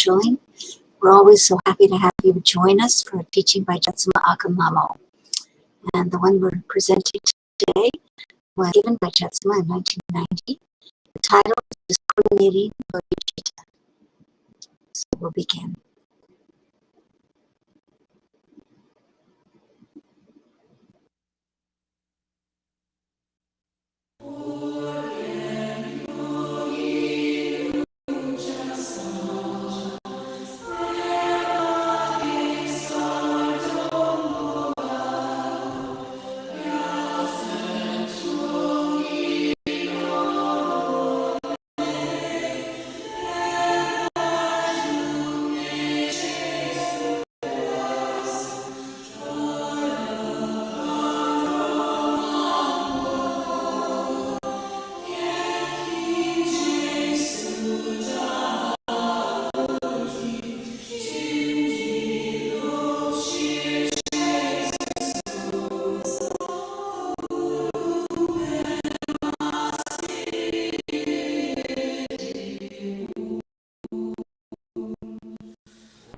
scheduling. We're always so happy to have you join us for a teaching by Jetsunma, Ahkon, Lhamo. And the one we're presenting today was given by Jetsunma in 1990. The title is Discriminating, Bodhicitta. So we'll begin.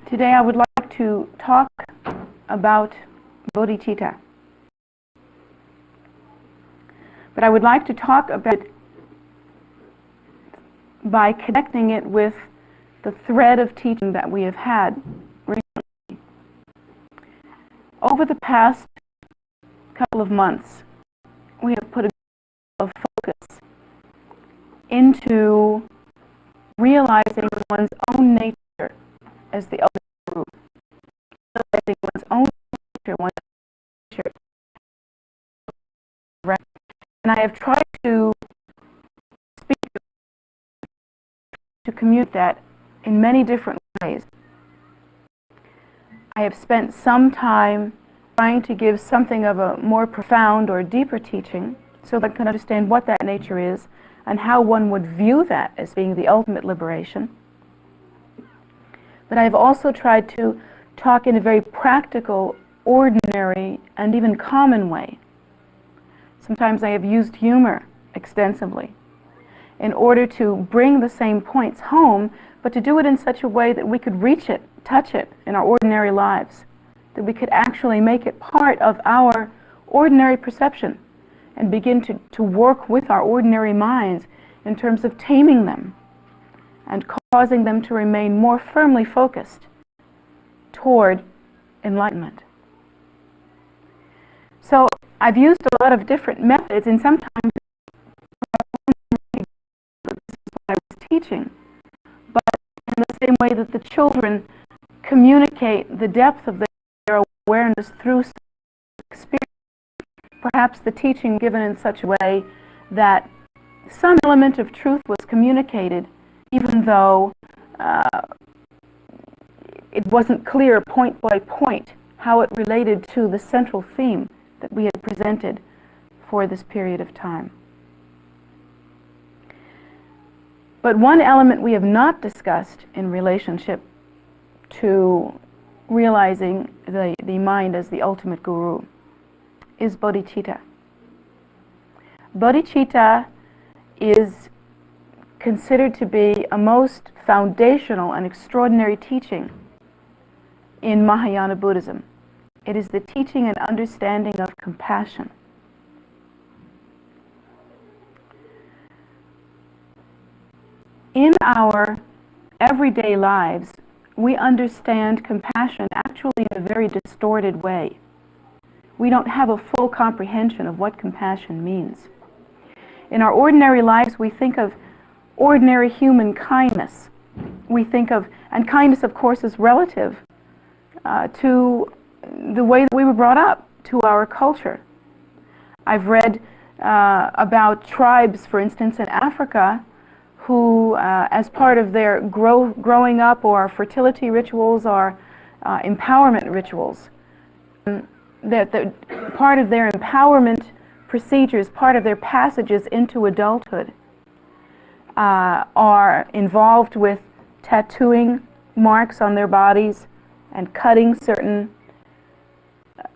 Today I would like to talk about Bodhicitta. But I would like to talk about it by connecting it with the thread of teaching that we have had recently. Over the past couple of months, we have put a lot of focus into realizing one's own nature as the ultimate guru, realizing one's own nature, and I have tried to speak to communicate that in many different ways. I have spent some time trying to give something of a more profound or deeper teaching so that I can understand what that nature is and how one would view that as being the ultimate liberation. But I've also tried to talk in a very practical, ordinary, and even common way. Sometimes I have used humor extensively in order to bring the same points home, but to do it in such a way that we could reach it, touch it in our ordinary lives, that we could actually make it part of our ordinary perception and begin to work with our ordinary minds in terms of taming them and causing them to remain more firmly focused toward enlightenment. So I've used a lot of different methods, and sometimes this is what I was teaching, but in the same way that the children communicate the depth of their awareness through experience, perhaps the teaching given in such a way that some element of truth was communicated even though it wasn't clear point by point how it related to the central theme that we had presented for this period of time. But one element we have not discussed in relationship to realizing the mind as the ultimate guru is bodhicitta. Bodhicitta is considered to be a most foundational and extraordinary teaching in Mahayana Buddhism. It is the teaching and understanding of compassion. In our everyday lives, we understand compassion actually in a very distorted way. We don't have a full comprehension of what compassion means. In our ordinary lives, we think of ordinary human kindness. We think of, and kindness of course is relative to the way that we were brought up, to our culture. I've read about tribes, for instance, in Africa, who, as part of their growing up or fertility rituals or empowerment rituals, that part of their empowerment procedures, part of their passages into adulthood, are involved with tattooing marks on their bodies and cutting certain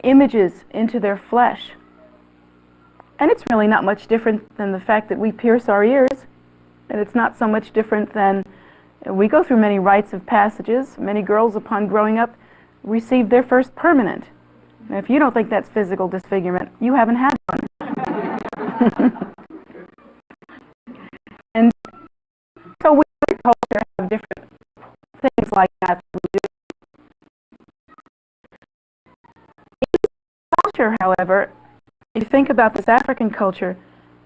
images into their flesh. And it's really not much different than the fact that we pierce our ears, and it's not so much different than We go through many rites of passages. Many girls, upon growing up, receive their first permanent. And if you don't think that's physical disfigurement, you haven't had one. And so we in our culture have different things like that we do. In culture, however, if you think about this African culture,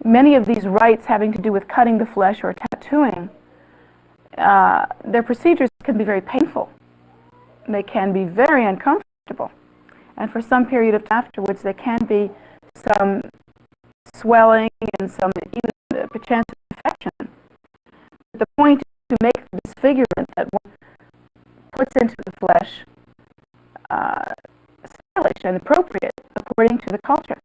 many of these rites having to do with cutting the flesh or tattooing, their procedures can be very painful. They can be very uncomfortable. And for some period of time afterwards, there can be some swelling and some even a chance of infection. But the point is to make the disfigurement that one puts into the flesh stylish and appropriate according to the culture.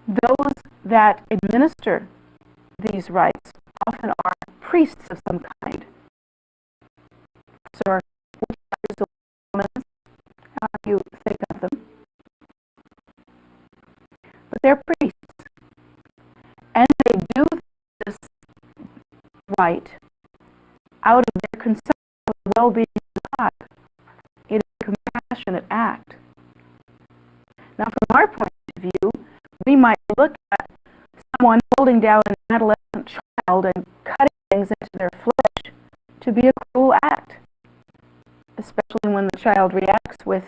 Those that administer these rites often are priests of some kind. So how you think of them. But they're priests. And they do this rite out of their concern for the well-being of the tribe. It is a compassionate act. Now, from our point of view, we might look at someone holding down an adolescent child and cutting things into their flesh to be a cruel act, especially when the child reacts with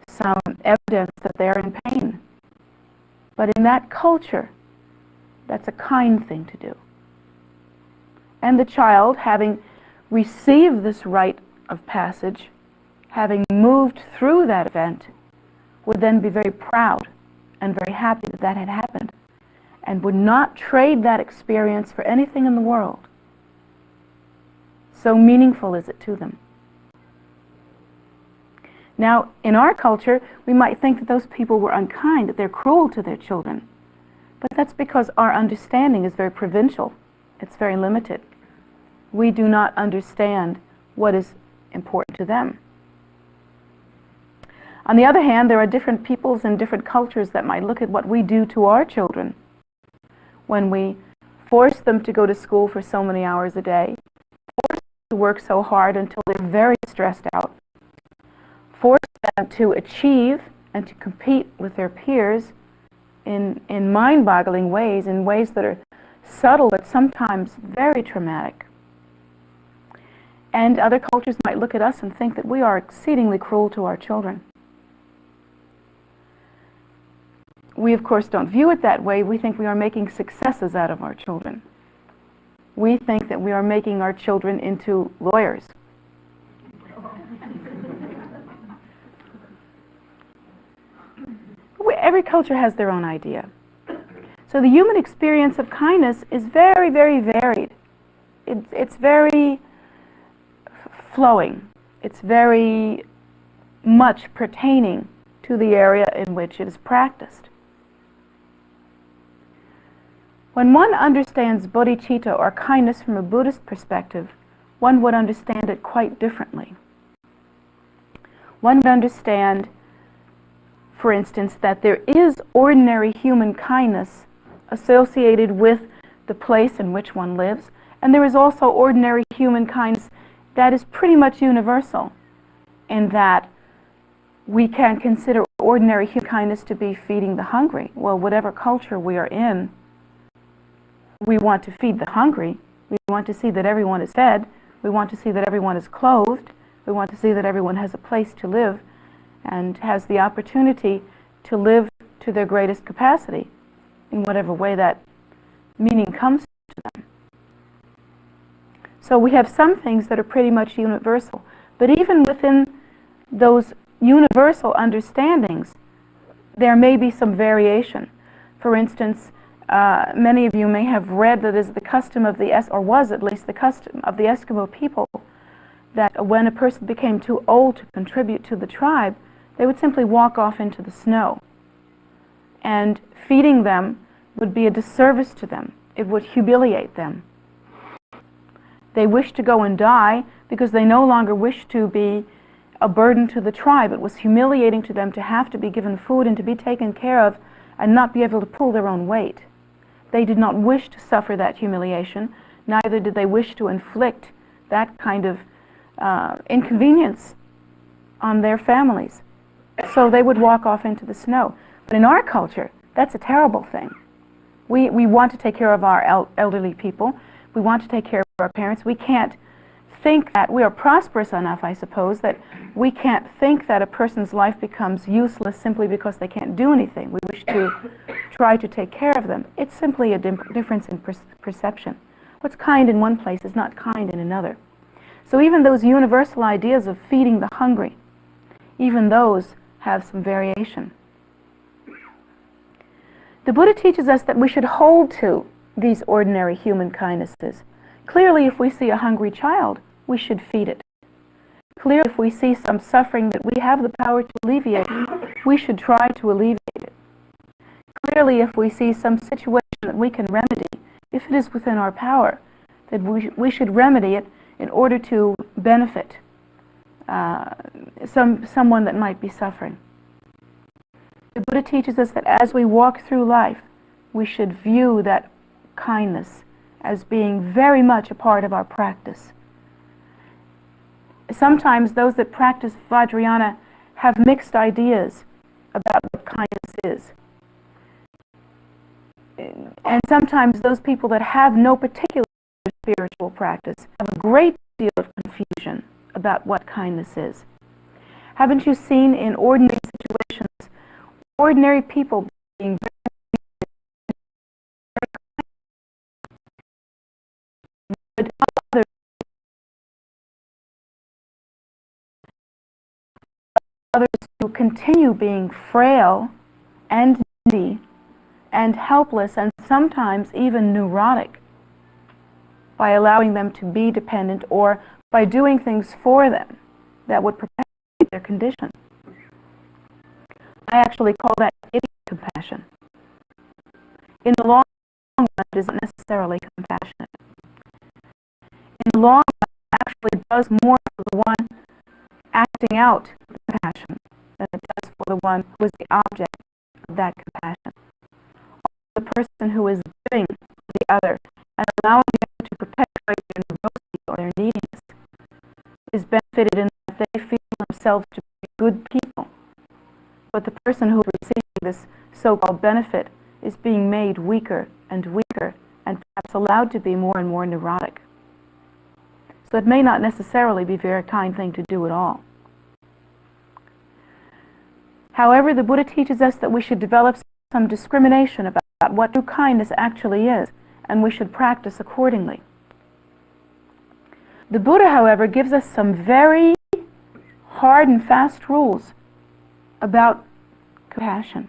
some evidence that they're in pain. But in that culture, that's a kind thing to do. And the child, having received this rite of passage, having moved through that event, would then be very proud and very happy that that had happened, and would not trade that experience for anything in the world. So meaningful is it to them. Now, in our culture, we might think that those people were unkind, that they're cruel to their children. But that's because our understanding is very provincial. It's very limited. We do not understand what is important to them. On the other hand, there are different peoples and different cultures that might look at what we do to our children when we force them to go to school for so many hours a day, force them to work so hard until they're very stressed out, force them to achieve and to compete with their peers in mind-boggling ways, in ways that are subtle but sometimes very traumatic. And other cultures might look at us and think that we are exceedingly cruel to our children. We, of course, don't view it that way. We think we are making successes out of our children. We think that we are making our children into lawyers. Every culture has their own idea. So the human experience of kindness is very, very varied. It's very flowing. It's very much pertaining to the area in which it is practiced. When one understands bodhicitta, or kindness, from a Buddhist perspective, one would understand it quite differently. One would understand, for instance, that there is ordinary human kindness associated with the place in which one lives, and there is also ordinary human kindness that is pretty much universal, in that we can consider ordinary human kindness to be feeding the hungry. Well, whatever culture we are in, we want to feed the hungry. We want to see that everyone is fed. We want to see that everyone is clothed. We want to see that everyone has a place to live and has the opportunity to live to their greatest capacity in whatever way that meaning comes to them. So we have some things that are pretty much universal. But even within those universal understandings, there may be some variation. For instance, many of you may have read that it is the custom of or was at least the custom of the Eskimo people, that when a person became too old to contribute to the tribe, they would simply walk off into the snow. And feeding them would be a disservice to them. It would humiliate them. They wished to go and die because they no longer wished to be a burden to the tribe. It was humiliating to them to have to be given food and to be taken care of and not be able to pull their own weight. They did not wish to suffer that humiliation, neither did they wish to inflict that kind of inconvenience on their families. So they would walk off into the snow. But in our culture, that's a terrible thing. We want to take care of our elderly people. We want to take care of our parents. We can't think that we are prosperous enough, I suppose, that we can't think that a person's life becomes useless simply because they can't do anything. We wish to try to take care of them. It's simply a difference in perception. What's kind in one place is not kind in another. So even those universal ideas of feeding the hungry, even those have some variation. The Buddha teaches us that we should hold to these ordinary human kindnesses. Clearly, if we see a hungry child, we should feed it. Clearly, if we see some suffering that we have the power to alleviate, we should try to alleviate it. Clearly, if we see some situation that we can remedy, if it is within our power, that we should remedy it in order to benefit someone that might be suffering. The Buddha teaches us that as we walk through life, we should view that kindness as being very much a part of our practice. Sometimes those that practice Vajrayana have mixed ideas about what kindness is. And sometimes those people that have no particular spiritual practice have a great deal of confusion about what kindness is. Haven't you seen in ordinary situations, ordinary people being very kind, others who continue being frail and needy and helpless and sometimes even neurotic by allowing them to be dependent or by doing things for them that would perpetuate their condition. I actually call that idiot compassion. In the long run, it isn't necessarily compassionate. In the long run, it actually does more for the one acting out the compassion than it does for the one who is the object of that compassion. The person who is giving the other and allowing them to perpetuate their neurosis or their neediness is benefited in that they feel themselves to be good people. But the person who is receiving this so-called benefit is being made weaker and weaker and perhaps allowed to be more and more neurotic. So it may not necessarily be a very kind thing to do at all. However, the Buddha teaches us that we should develop some discrimination about what true kindness actually is, and we should practice accordingly. The Buddha, however, gives us some very hard and fast rules about compassion.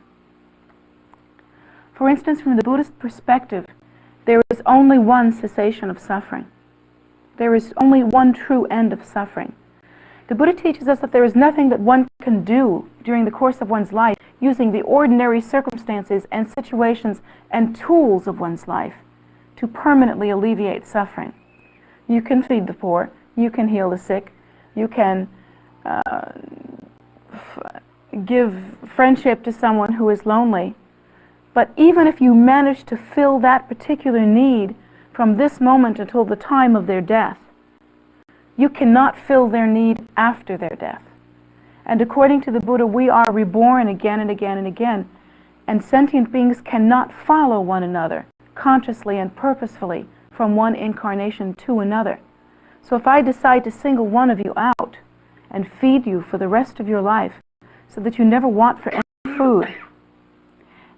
For instance, from the Buddhist perspective, there is only one cessation of suffering. There is only one true end of suffering. The Buddha teaches us that there is nothing that one can do during the course of one's life using the ordinary circumstances and situations and tools of one's life to permanently alleviate suffering. You can feed the poor, you can heal the sick, you can give friendship to someone who is lonely. But even if you manage to fill that particular need from this moment until the time of their death, you cannot fill their need after their death. And according to the Buddha, we are reborn again and again and again, and sentient beings cannot follow one another consciously and purposefully from one incarnation to another. So if I decide to single one of you out and feed you for the rest of your life so that you never want for any food,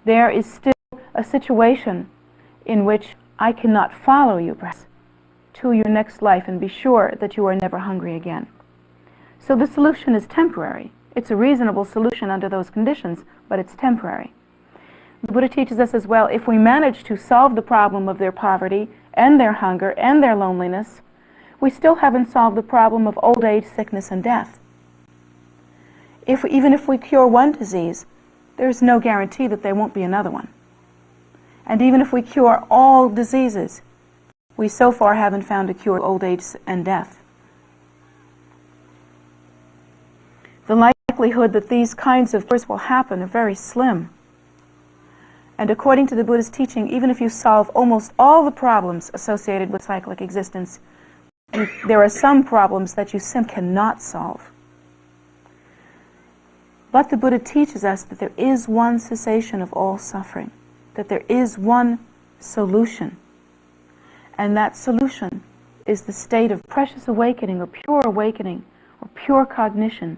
there is still a situation in which I cannot follow you perhaps to your next life and be sure that you are never hungry again. So the solution is temporary. It's a reasonable solution under those conditions, but it's temporary. The Buddha teaches us as well, if we manage to solve the problem of their poverty and their hunger and their loneliness, we still haven't solved the problem of old age, sickness, and death. Even if we cure one disease, there's no guarantee that there won't be another one. And even if we cure all diseases, we so far haven't found a cure for old age and death. The likelihood that these kinds of cures will happen are very slim. And according to the Buddha's teaching, even if you solve almost all the problems associated with cyclic existence, there are some problems that you simply cannot solve. But the Buddha teaches us that there is one cessation of all suffering, that there is one solution. And that solution is the state of precious awakening or pure cognition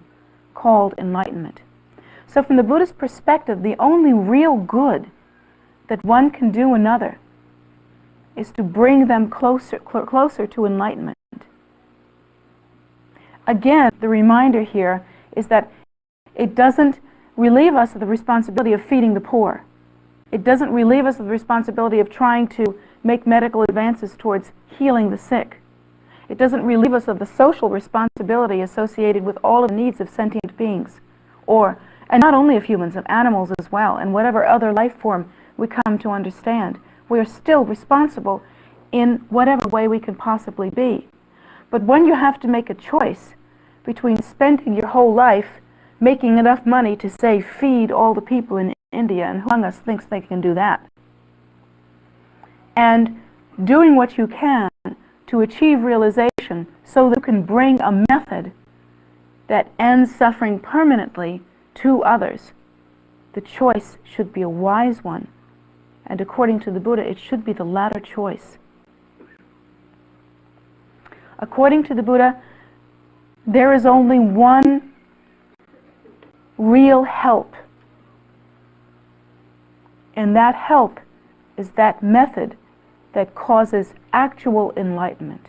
called enlightenment. So from the Buddhist perspective, the only real good that one can do another is to bring them closer to enlightenment. Again, the reminder here is that it doesn't relieve us of the responsibility of feeding the poor. It doesn't relieve us of the responsibility of trying to make medical advances towards healing the sick. It doesn't relieve us of the social responsibility associated with all of the needs of sentient beings, and not only of humans, of animals as well, and whatever other life form we come to understand. We are still responsible in whatever way we can possibly be. But when you have to make a choice between spending your whole life making enough money to, say, feed all the people in India, and who among us thinks they can do that, and doing what you can to achieve realization so that you can bring a method that ends suffering permanently to others, the choice should be a wise one. And according to the Buddha, it should be the latter choice. According to the Buddha, there is only one real help. And that help is that method that causes actual enlightenment.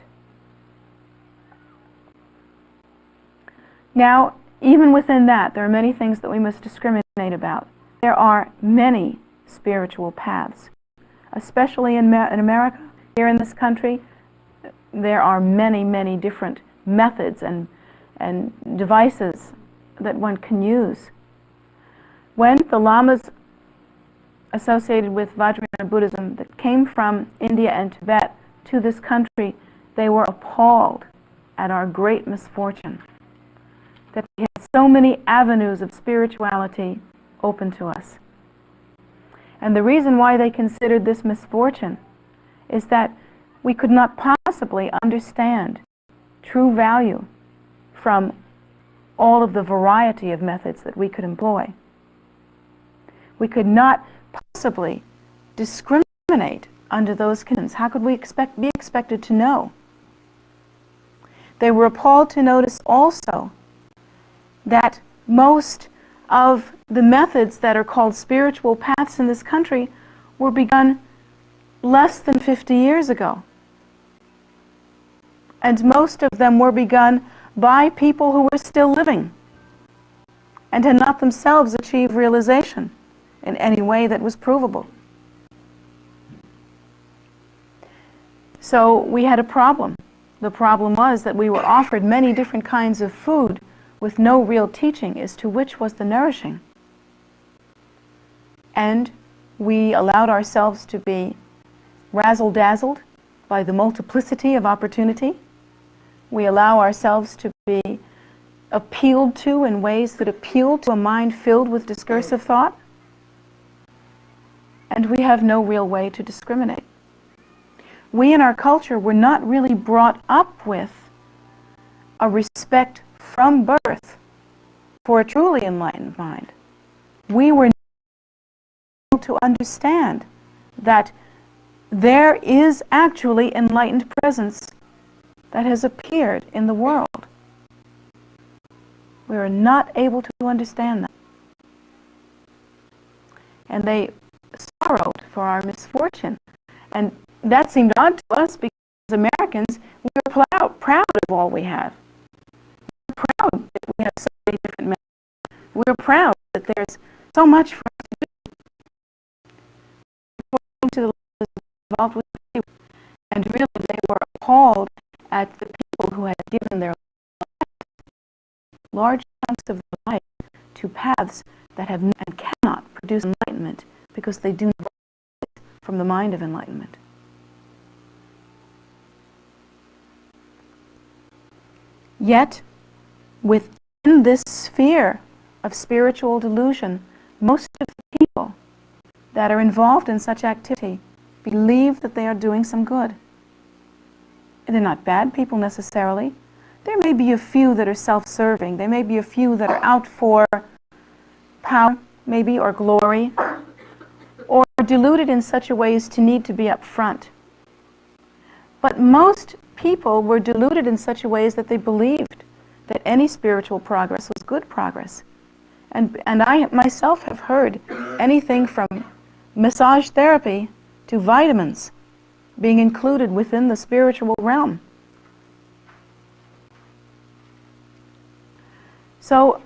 Now, even within that, there are many things that we must discriminate about. There are many spiritual paths, especially in America. Here in this country, there are many, many different methods and devices that one can use. When the Lamas associated with Vajrayana Buddhism that came from India and Tibet to this country, they were appalled at our great misfortune, that we had so many avenues of spirituality open to us. And the reason why they considered this misfortune is that we could not possibly understand true value from all of the variety of methods that we could employ. We could not possibly discriminate under those conditions. How could we be expected to know? They were appalled to notice also that most of the methods that are called spiritual paths in this country were begun less than 50 years ago. And most of them were begun by people who were still living and had not themselves achieved realization in any way that was provable. So we had a problem. The problem was that we were offered many different kinds of food with no real teaching as to which was the nourishing. And we allowed ourselves to be razzle-dazzled by the multiplicity of opportunity. We allow ourselves to be appealed to in ways that appeal to a mind filled with discursive thought. And we have no real way to discriminate. We in our culture were not really brought up with a respect from birth for a truly enlightened mind. We were able to understand that there is actually enlightened presence that has appeared in the world. We are not able to understand that. And they sorrowed for our misfortune. And that seemed odd to us because as Americans, we were proud of all we have. We were proud that we have so many different methods. We were proud that there's so much for us to do. According to the laws involved with the people. And really they were appalled at the people who had given their large chunks of their life to paths that have and cannot produce enlightenment because they do not benefit from the mind of enlightenment. Yet, within this sphere of spiritual delusion, most of the people that are involved in such activity believe that they are doing some good. And they're not bad people necessarily. There may be a few that are self-serving. There may be a few that are out for power, maybe, or glory, or deluded in such a way as to need to be up front. But most people were deluded in such a way as that they believed that any spiritual progress was good progress. And I myself have heard anything from massage therapy to vitamins being included within the spiritual realm. So,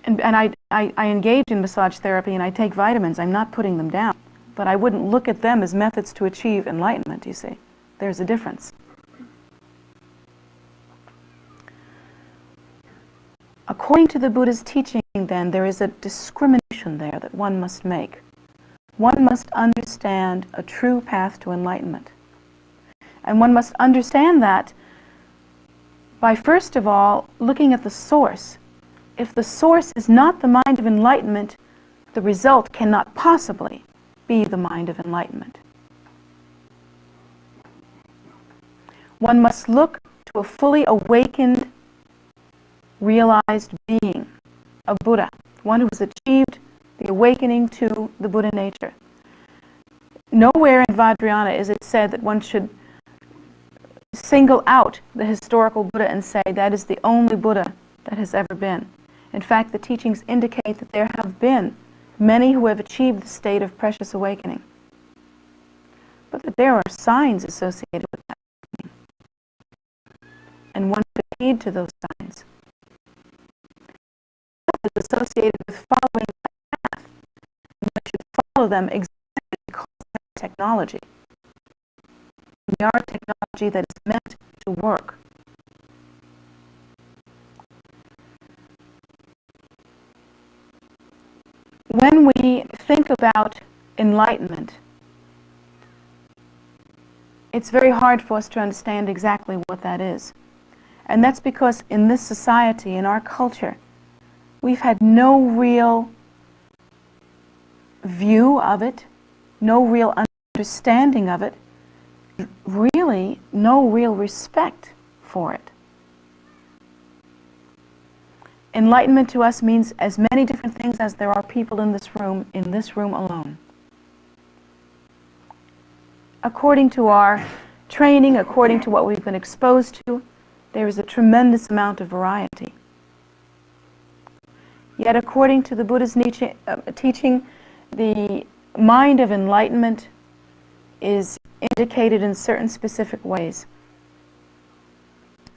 and I engage in massage therapy and I take vitamins. I'm not putting them down. But I wouldn't look at them as methods to achieve enlightenment, you see. There's a difference. According to the Buddha's teaching, then, there is a discrimination there that one must make. One must understand a true path to enlightenment. And one must understand that by, first of all, looking at the source. If the source is not the mind of enlightenment, the result cannot possibly be the mind of enlightenment. One must look to a fully awakened, realized being, a Buddha, one who has achieved the awakening to the Buddha nature. Nowhere in Vajrayana is it said that one should single out the historical Buddha and say that is the only Buddha that has ever been. In fact, the teachings indicate that there have been many who have achieved the state of precious awakening, but that there are signs associated with that awakening, and one should heed to those signs. The path is associated with following that path, and one should follow them exactly because they are technology. They are technology that is meant to work. When we think about enlightenment, it's very hard for us to understand exactly what that is. And that's because in this society, in our culture, we've had no real view of it, no real understanding of it, really no real respect for it. Enlightenment to us means as many different things as there are people in this room alone. According to our training, according to what we've been exposed to, there is a tremendous amount of variety. Yet according to the Buddha's teaching, the mind of enlightenment is indicated in certain specific ways.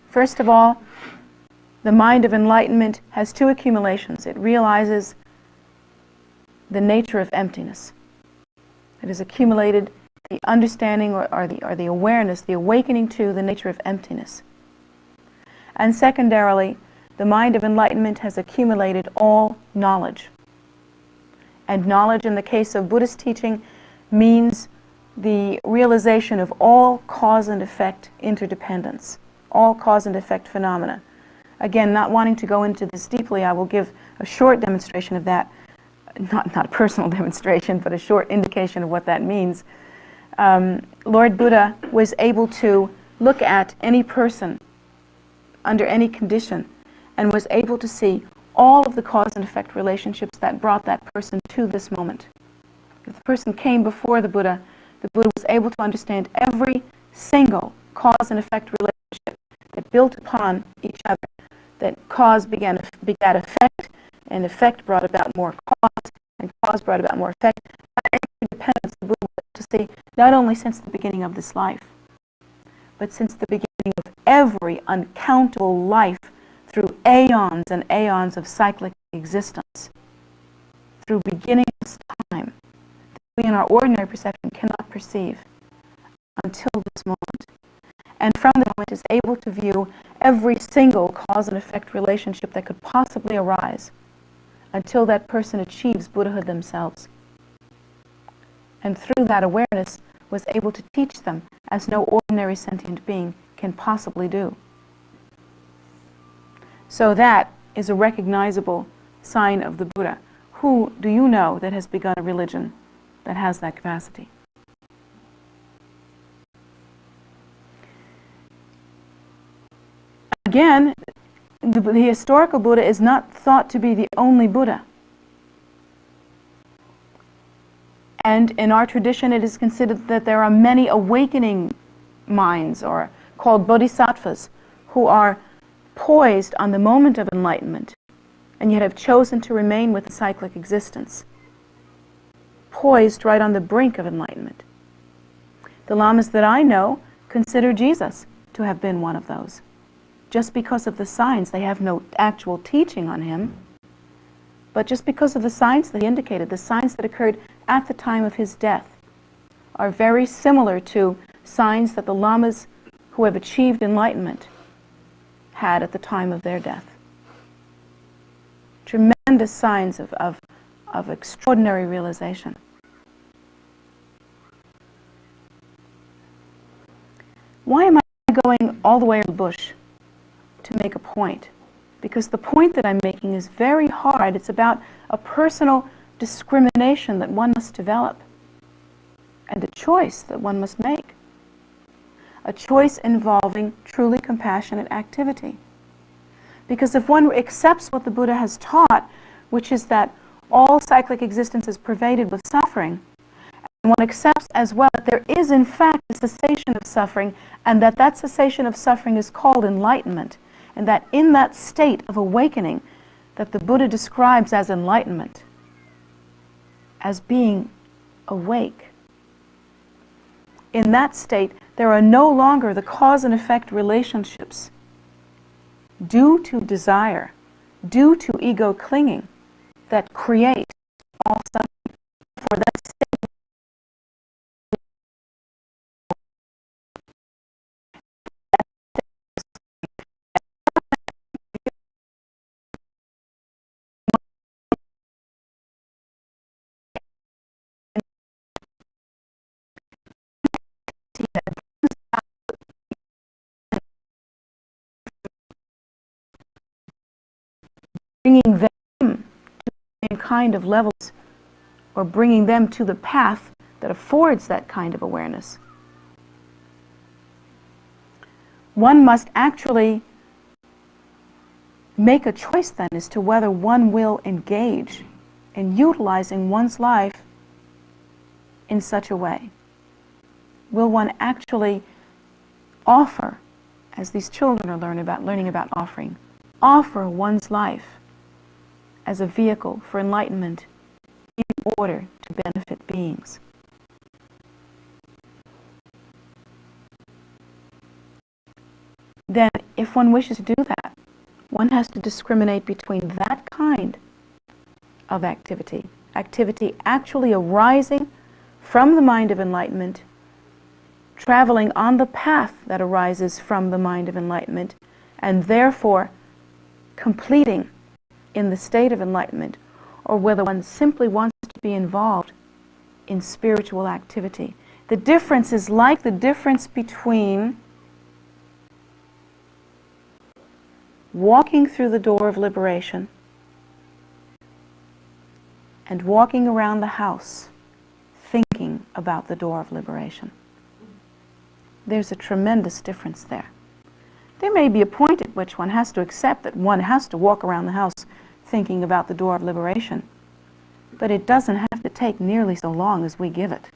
First of all, the mind of enlightenment has two accumulations. It realizes the nature of emptiness. It has accumulated the understanding or the awareness, the awakening to the nature of emptiness. And secondarily, the mind of enlightenment has accumulated all knowledge. And knowledge in the case of Buddhist teaching means the realization of all cause and effect interdependence, all cause and effect phenomena. Again, not wanting to go into this deeply, I will give a short demonstration of that, not a personal demonstration, but a short indication of what that means. Lord Buddha was able to look at any person under any condition and was able to see all of the cause and effect relationships that brought that person to this moment. If the person came before the Buddha was able to understand every single cause and effect relationship that built upon each other, that cause begat effect, and effect brought about more cause, and cause brought about more effect. That interdependence the Buddha was able to see not only since the beginning of this life, but since the beginning of every uncountable life through aeons and aeons of cyclic existence, through beginningless time, that we in our ordinary perception cannot perceive until this moment. And from the moment is able to view every single cause and effect relationship that could possibly arise until that person achieves Buddhahood themselves. And through that awareness was able to teach them as no ordinary sentient being can possibly do. So that is a recognizable sign of the Buddha, Who do you know that has begun a religion that has that capacity? Again, the historical Buddha is not thought to be the only Buddha. And in our tradition, it is considered that there are many awakening minds, or called bodhisattvas, who are poised on the moment of enlightenment, and yet have chosen to remain with the cyclic existence, poised right on the brink of enlightenment. The lamas that I know consider Jesus to have been one of those. Just because of the signs, they have no actual teaching on him, but just because of the signs that he indicated, the signs that occurred at the time of his death, are very similar to signs that the lamas who have achieved enlightenment had at the time of their death. Tremendous signs of extraordinary realization. Why am I going all the way to the bush to make a point? Because the point that I'm making is very hard. It's about a personal discrimination that one must develop, and a choice that one must make. A choice involving truly compassionate activity. Because if one accepts what the Buddha has taught, which is that all cyclic existence is pervaded with suffering, and one accepts as well that there is in fact a cessation of suffering, and that that cessation of suffering is called enlightenment, and that in that state of awakening that the Buddha describes as enlightenment, as being awake, in that state there are no longer the cause and effect relationships due to desire, due to ego clinging, that create all suffering. For that state, bringing them to the same kind of levels, or bringing them to the path that affords that kind of awareness. One must actually make a choice then as to whether one will engage in utilizing one's life in such a way. Will one actually offer, as these children are learning about offering, offer one's life as a vehicle for enlightenment in order to benefit beings? Then, if one wishes to do that, one has to discriminate between that kind of activity actually arising from the mind of enlightenment, traveling on the path that arises from the mind of enlightenment, and therefore completing in the state of enlightenment, or whether one simply wants to be involved in spiritual activity. The difference is like the difference between walking through the door of liberation and walking around the house thinking about the door of liberation. There's a tremendous difference there. There may be a point at which one has to accept that one has to walk around the house thinking about the door of liberation, but it doesn't have to take nearly so long as we give it.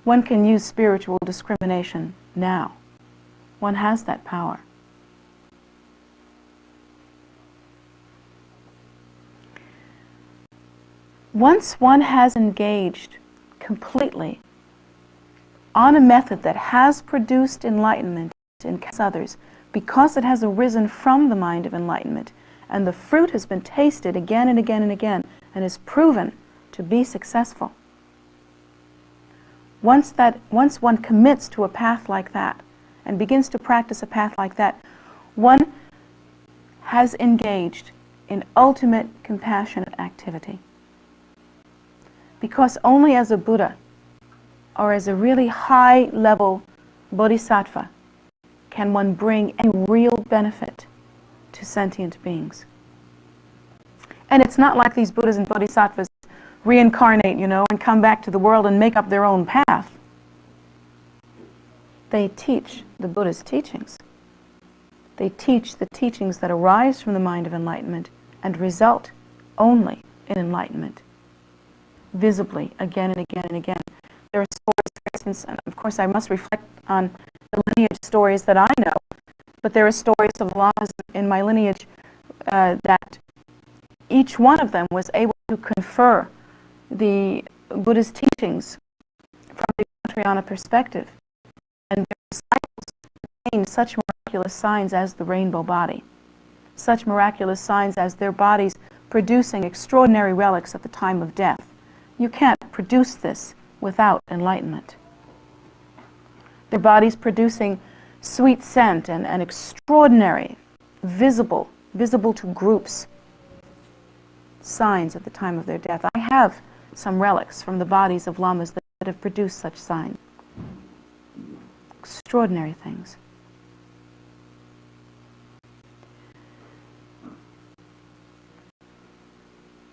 One can use spiritual discrimination now. One has that power. Once one has engaged completely on a method that has produced enlightenment in others, because it has arisen from the mind of enlightenment, and the fruit has been tasted again and again and again, and is proven to be successful. Once one commits to a path like that, and begins to practice a path like that, one has engaged in ultimate compassionate activity. Because only as a Buddha, or as a really high-level bodhisattva, can one bring any real benefit to sentient beings. And it's not like these Buddhas and Bodhisattvas reincarnate, and come back to the world and make up their own path. They teach the Buddha's teachings. They teach the teachings that arise from the mind of enlightenment and result only in enlightenment, visibly, again and again and again. There are stories, for instance, and of course I must reflect on the lineage stories that I know, but there are stories of lamas in my lineage that each one of them was able to confer the Buddha's teachings from the Vajrayana perspective, and their disciples contained such miraculous signs as the rainbow body, such miraculous signs as their bodies producing extraordinary relics at the time of death. You can't produce this without enlightenment. Their bodies producing sweet scent and extraordinary, visible to groups, signs at the time of their death. I have some relics from the bodies of lamas that have produced such signs. Extraordinary things.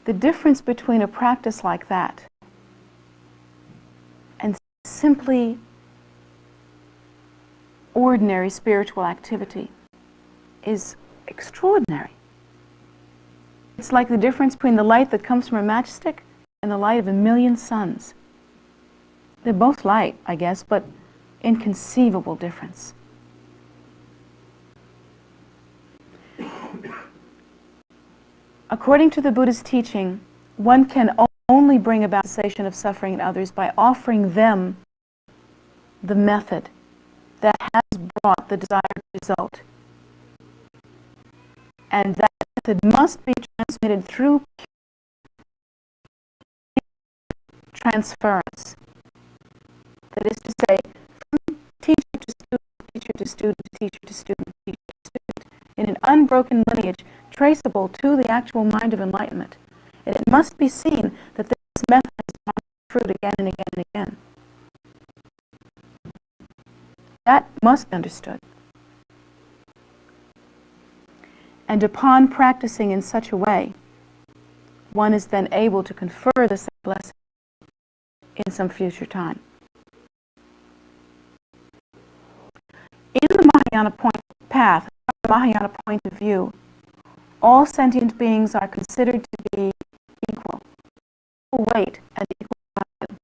The difference between a practice like that and simply ordinary spiritual activity is extraordinary. It's like the difference between the light that comes from a matchstick and the light of a million suns. They're both light, I guess, but inconceivable difference. According to the Buddha's teaching, one can only bring about cessation of suffering in others by offering them the method that has brought the desired result. And that method must be transmitted through transference. That is to say, from teacher to student, teacher to student, teacher to student, teacher to student, in an unbroken lineage traceable to the actual mind of enlightenment. And it must be seen that this method has borne fruit again and again and again. That must be understood. And upon practicing in such a way, one is then able to confer the same blessing in some future time. In the Mahayana path, the Mahayana point of view, all sentient beings are considered to be equal weight and equal value.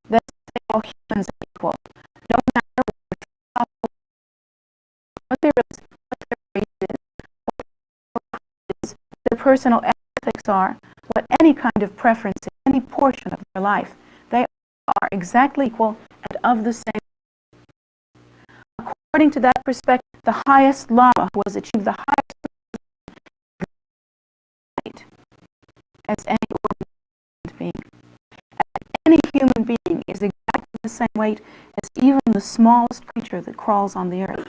That is, all humans are equal, no matter what their race is, their personal ethics are, what any kind of preference in any portion of their life. They are exactly equal and of the same. According to that perspective, the highest Lama who has achieved the highest weight as any ordinary being. And any human being is exactly the same weight as even the smallest creature that crawls on the earth.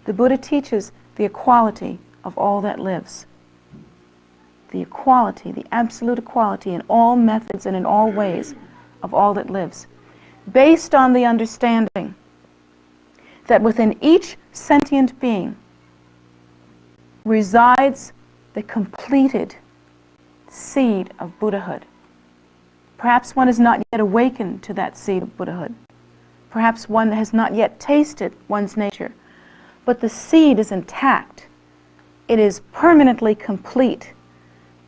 The Buddha teaches the equality of all that lives. The equality, the absolute equality in all methods and in all ways of all that lives, based on the understanding that within each sentient being resides the completed seed of Buddhahood. Perhaps one has not yet awakened to that seed of Buddhahood. Perhaps one has not yet tasted one's nature. But the seed is intact. It is permanently complete.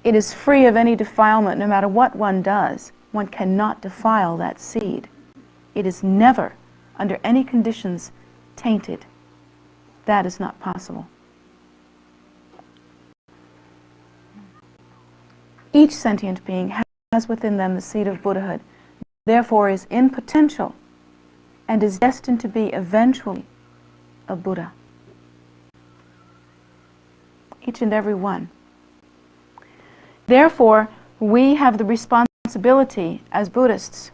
It is free of any defilement. No matter what one does, one cannot defile that seed. It is never, under any conditions, tainted. That is not possible. Each sentient being has within them the seed of Buddhahood, therefore is in potential and is destined to be eventually a Buddha. Each and every one. Therefore, we have the responsibility as Buddhists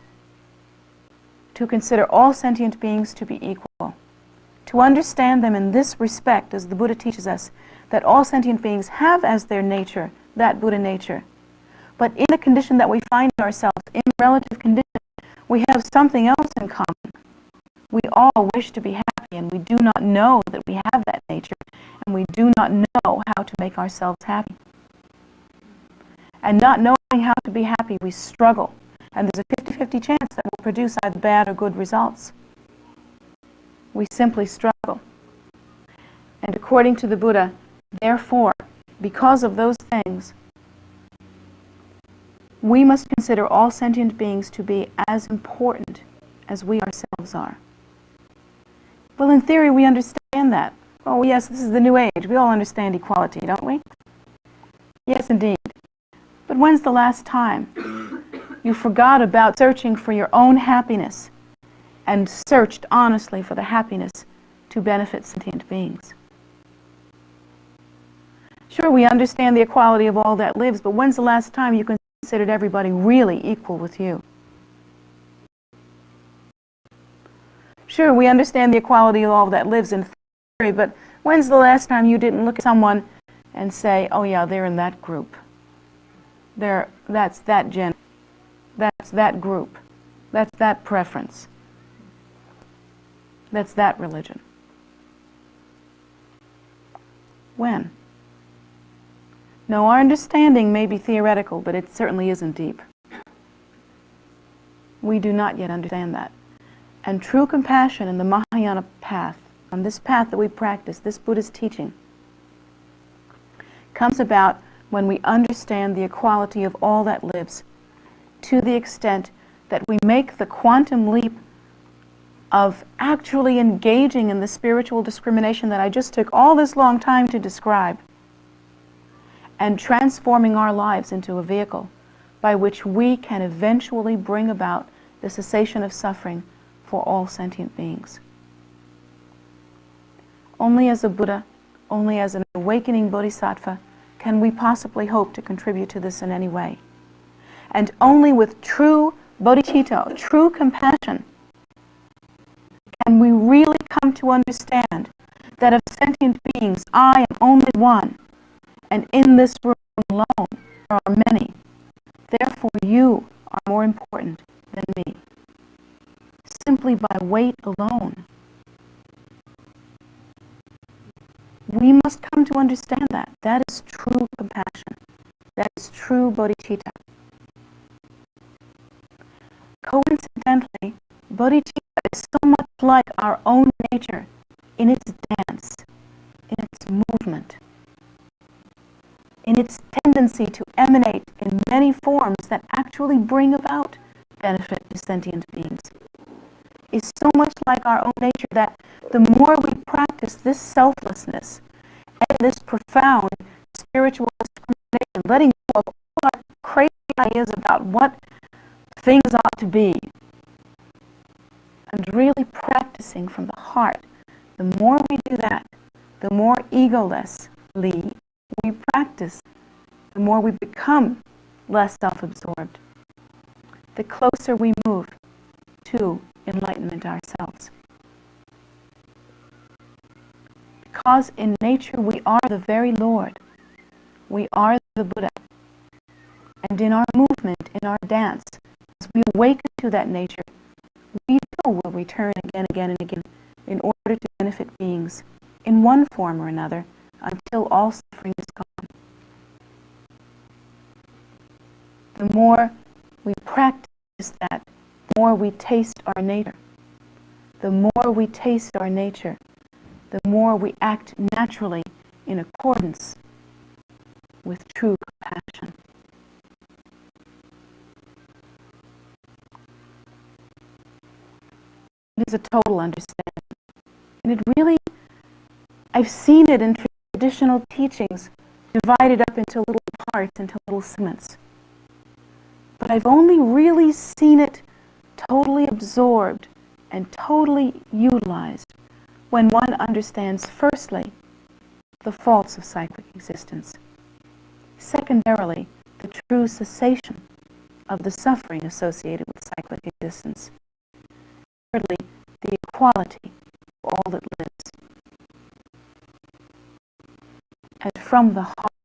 to consider all sentient beings to be equal, to understand them in this respect, as the Buddha teaches us, that all sentient beings have as their nature that Buddha nature. But in the condition that we find ourselves, in relative condition, we have something else in common. We all wish to be happy, and we do not know that we have that nature, and we do not know how to make ourselves happy. And not knowing how to be happy, we struggle. And there's a 50-50 chance that we'll produce either bad or good results. We simply struggle. And according to the Buddha, therefore, because of those things, we must consider all sentient beings to be as important as we ourselves are. Well, in theory, we understand that. Oh, yes, this is the new age. We all understand equality, don't we? Yes, indeed. But when's the last time you forgot about searching for your own happiness and searched honestly for the happiness to benefit sentient beings? Sure, we understand the equality of all that lives, but when's the last time you considered everybody really equal with you? Sure, we understand the equality of all that lives in theory, but when's the last time you didn't look at someone and say, oh yeah, they're in that group. That's that gender. That's that group. That's that preference. That's that religion. When? No, our understanding may be theoretical, but it certainly isn't deep. We do not yet understand that. And true compassion in the Mahayana path, on this path that we practice, this Buddhist teaching, comes about when we understand the equality of all that lives, to the extent that we make the quantum leap of actually engaging in the spiritual discrimination that I just took all this long time to describe, and transforming our lives into a vehicle by which we can eventually bring about the cessation of suffering for all sentient beings. Only as a Buddha, only as an awakening Bodhisattva, can we possibly hope to contribute to this in any way. And only with true bodhicitta, true compassion, can we really come to understand that of sentient beings, I am only one, and in this room alone there are many. Therefore you are more important than me. Simply by weight alone. We must come to understand that. That is true compassion. That is true bodhicitta. Coincidentally, bodhicitta is so much like our own nature in its dance, in its movement, in its tendency to emanate in many forms that actually bring about benefit to sentient beings. Is so much like our own nature that the more we practice this selflessness and this profound spiritual discrimination, letting go of all our crazy ideas about what things ought to be, and really practicing from the heart, the more we do that, the more egolessly we practice, the more we become less self-absorbed, the closer we move to enlightenment ourselves. Because in nature we are the very Lord. We are the Buddha. And in our movement, in our dance, as we awaken to that nature, we too will return again and again in order to benefit beings in one form or another until all suffering is gone. The more we practice that, the more we taste our nature. The more we taste our nature, the more we act naturally in accordance with true compassion. It is a total understanding. And it really, I've seen it in traditional teachings divided up into little parts, into little segments. But I've only really seen it totally absorbed and totally utilized when one understands, firstly, the faults of cyclic existence. Secondarily, the true cessation of the suffering associated with cyclic existence. Thirdly, the equality of all that lives. And from the heart,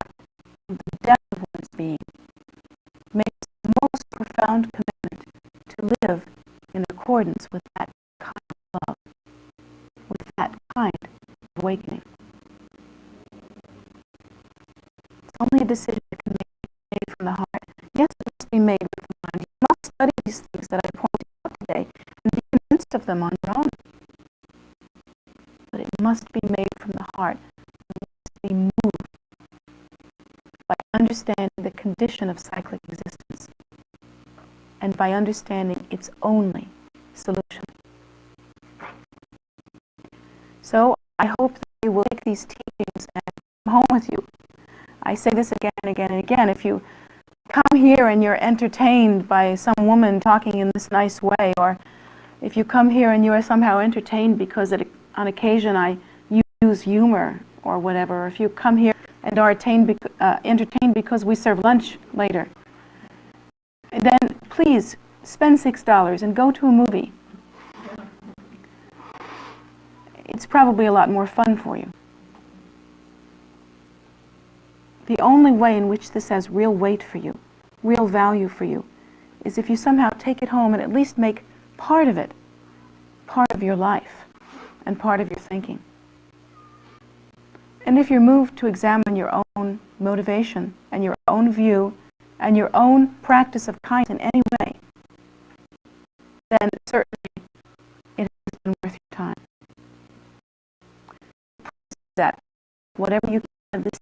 from the depth of one's being, makes the most profound commitment to live in accordance with that kind of love, with that kind of awakening. It's only a decision that can be made from the heart. be moved by understanding the condition of cyclic existence and by understanding its only solution. So I hope that you will take these teachings and come home with you. I say this again and again and again. If you come here and you're entertained by some woman talking in this nice way, or if you come here and you are somehow entertained because on occasion I use humor or whatever, or if you come here and are entertained because we serve lunch later, then please spend $6 and go to a movie. It's probably a lot more fun for you. The only way in which this has real weight for you, real value for you, is if you somehow take it home and at least make part of it part of your life and part of your thinking. And if you're moved to examine your own motivation and your own view and your own practice of kindness in any way, then certainly it has been worth your time. That whatever you can this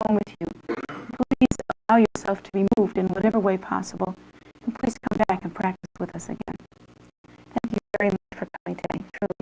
home with you, please allow yourself to be moved in whatever way possible, and please come back and practice with us again. Thank you very much for coming today, truly.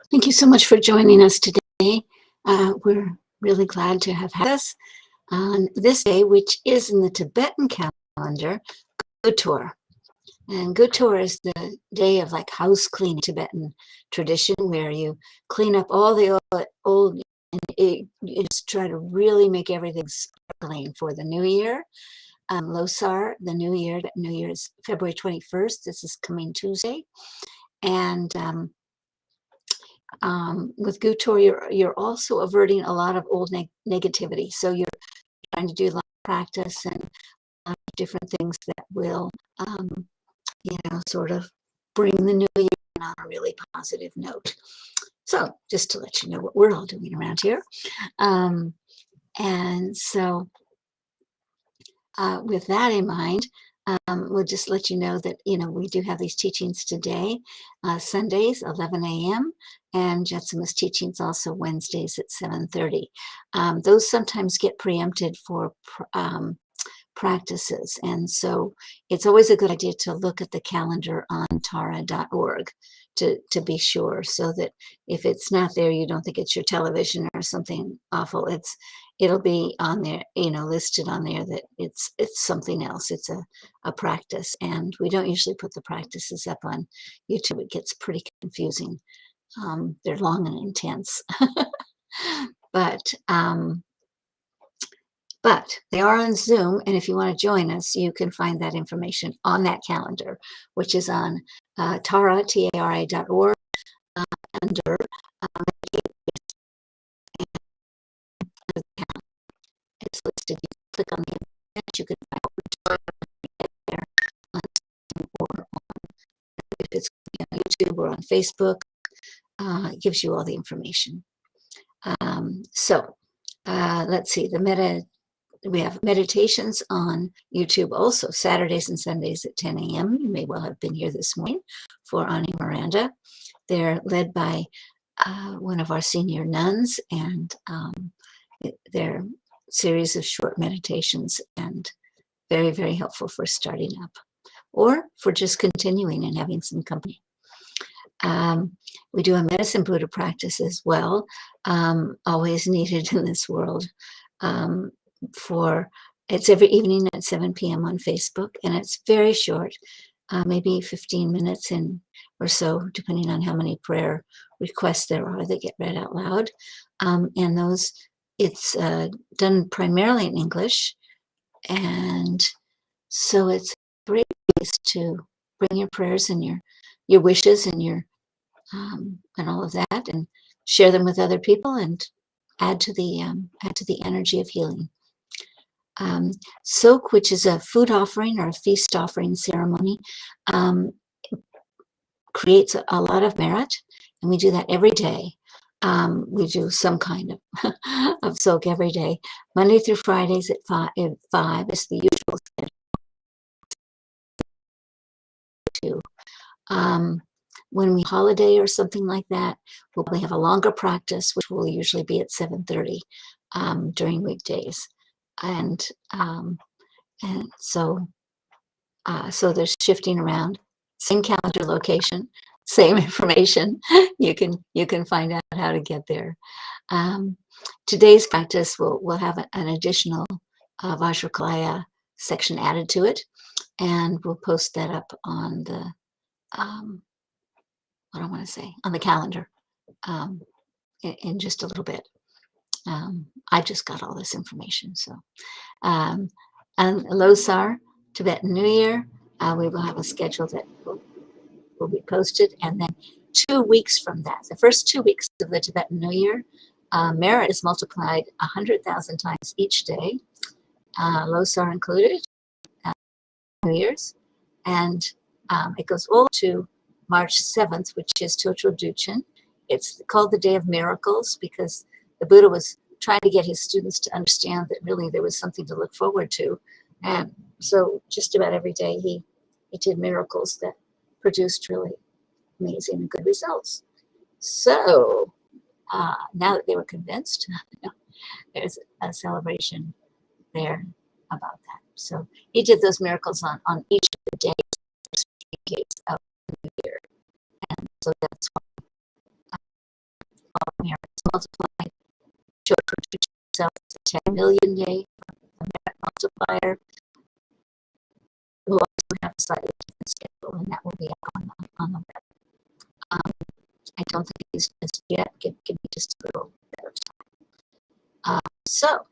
Thank you so much for joining us today. We're really glad to have had us on this day, which is in the Tibetan calendar, Gutur. And Gutur is the day of like house cleaning, Tibetan tradition, where you clean up all the old and you just try to really make everything sparkling for the new year. Losar, the new year is February 21st. This is coming Tuesday. And with Gutur, you're also averting a lot of old negativity. So you're trying to do a lot of practice and a lot of different things that will, sort of bring the new year on a really positive note. So just to let you know what we're all doing around here. And so with that in mind, we'll just let you know that, we do have these teachings today, Sundays, 11 a.m., and Jetsunma's teachings also Wednesdays at 7:30. Those sometimes get preempted for practices, and so it's always a good idea to look at the calendar on tara.org to be sure, so that if it's not there, you don't think it's your television or something awful. It'll be on there, listed on there that it's something else. It's a practice, and we don't usually put the practices up on YouTube. It gets pretty confusing. They're long and intense, but they are on Zoom, and if you want to join us, you can find that information on that calendar, which is on tara.org under it's listed. You click on the event, you can find out there on Zoom or if it's on YouTube or on Facebook. It gives you all the information. Let's see, we have meditations on YouTube also, Saturdays and Sundays at 10 a.m. You may well have been here this morning for Ani Miranda. They're led by one of our senior nuns, and they're series of short meditations and very, very helpful for starting up or for just continuing and having some company. We do a medicine Buddha practice as well, always needed in this world. It's every evening at 7 p.m. on Facebook, and it's very short, maybe 15 minutes, and or so, depending on how many prayer requests there are that get read out loud. And those, it's done primarily in English. And so it's a great place to bring your prayers and your wishes and your and all of that, and share them with other people, and add to the energy of healing. Soak, which is a food offering or a feast offering ceremony, creates a lot of merit, and we do that every day. We do some kind of, of soak every day. Monday through Fridays at 5 is the usual schedule. When we holiday or something like that, we'll probably have a longer practice, which will usually be at 7:30 during weekdays. And so there's shifting around. Same calendar location, same information. You can find out how to get there. Today's practice will have an additional Vajrakalaya section added to it, and we'll post that up on the what I want to say, on the calendar in just a little bit. I just got all this information. So, and Losar, Tibetan New Year, we will have a schedule that will be posted. And then 2 weeks from that, the first 2 weeks of the Tibetan New Year, merit is multiplied 100,000 times each day, Losar included, New Year's. And it goes all to March 7th, which is Chocho Duchen. It's called the Day of Miracles because the Buddha was trying to get his students to understand that really there was something to look forward to. And so just about every day he did miracles that produced really amazing and good results. So now that they were convinced, there's a celebration there about that. So he did those miracles on each of the days of the New Year. And so that's why all merit is multiplied. Chocho itself is a 10 million day, a merit multiplier. We'll also have a slightly different schedule, and that will be up on the web. I don't think it's just yet. Give me just a little bit of time. So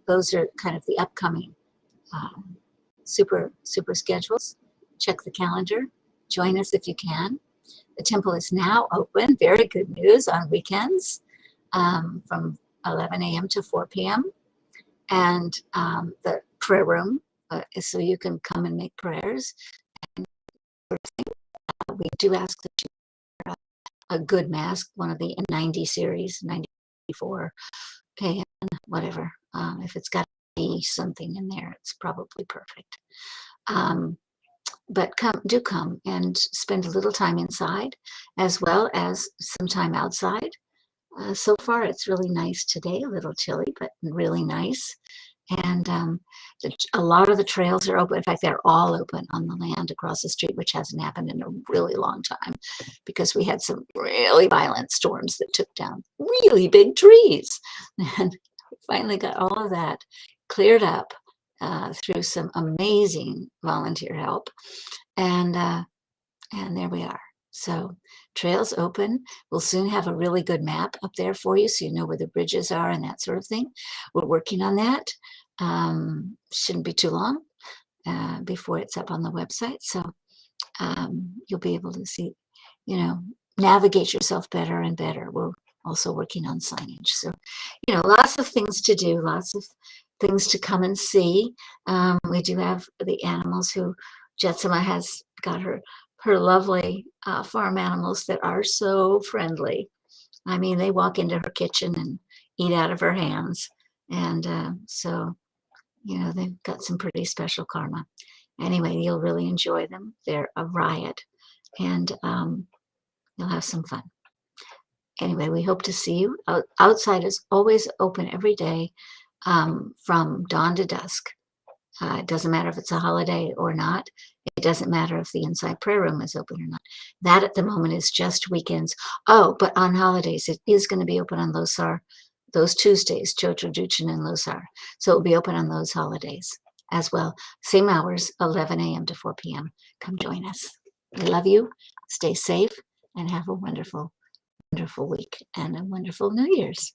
those are kind of the upcoming super schedules. Check the calendar. Join us if you can. The temple is now open. Very good news on weekends from 11 a.m. to 4 p.m. And the prayer room, so you can come and make prayers. And we do ask that you wear a good mask, one of the 90 series, 94, okay, whatever. If it's got to be something in there, it's probably perfect. But do come and spend a little time inside as well as some time outside. So far, it's really nice today, a little chilly, but really nice. And a lot of the trails are open. In fact, they're all open on the land across the street, which hasn't happened in a really long time because we had some really violent storms that took down really big trees. And we finally got all of that cleared up through some amazing volunteer help. And there we are. So trails open. We'll soon have a really good map up there for you so you know where the bridges are and that sort of thing. We're working on that. Shouldn't be too long before it's up on the website. So you'll be able to see, navigate yourself better and better. We're also working on signage. So, lots of things to do, lots of things to come and see. We do have the animals who Jetsunma has got her lovely farm animals that are so friendly. I mean, they walk into her kitchen and eat out of her hands. And so, they've got some pretty special karma. Anyway, you'll really enjoy them. They're a riot, and you'll have some fun. Anyway, we hope to see you. Outside is always open every day from dawn to dusk. It doesn't matter if it's a holiday or not. It doesn't matter if the inside prayer room is open or not. That at the moment is just weekends. Oh, but on holidays, it is going to be open on Losar, those Tuesdays, Chocho Duchen and Losar. So it'll be open on those holidays as well. Same hours, 11 a.m. to 4 p.m. Come join us. We love you. stay safe and have a wonderful, wonderful week and a wonderful New Year's.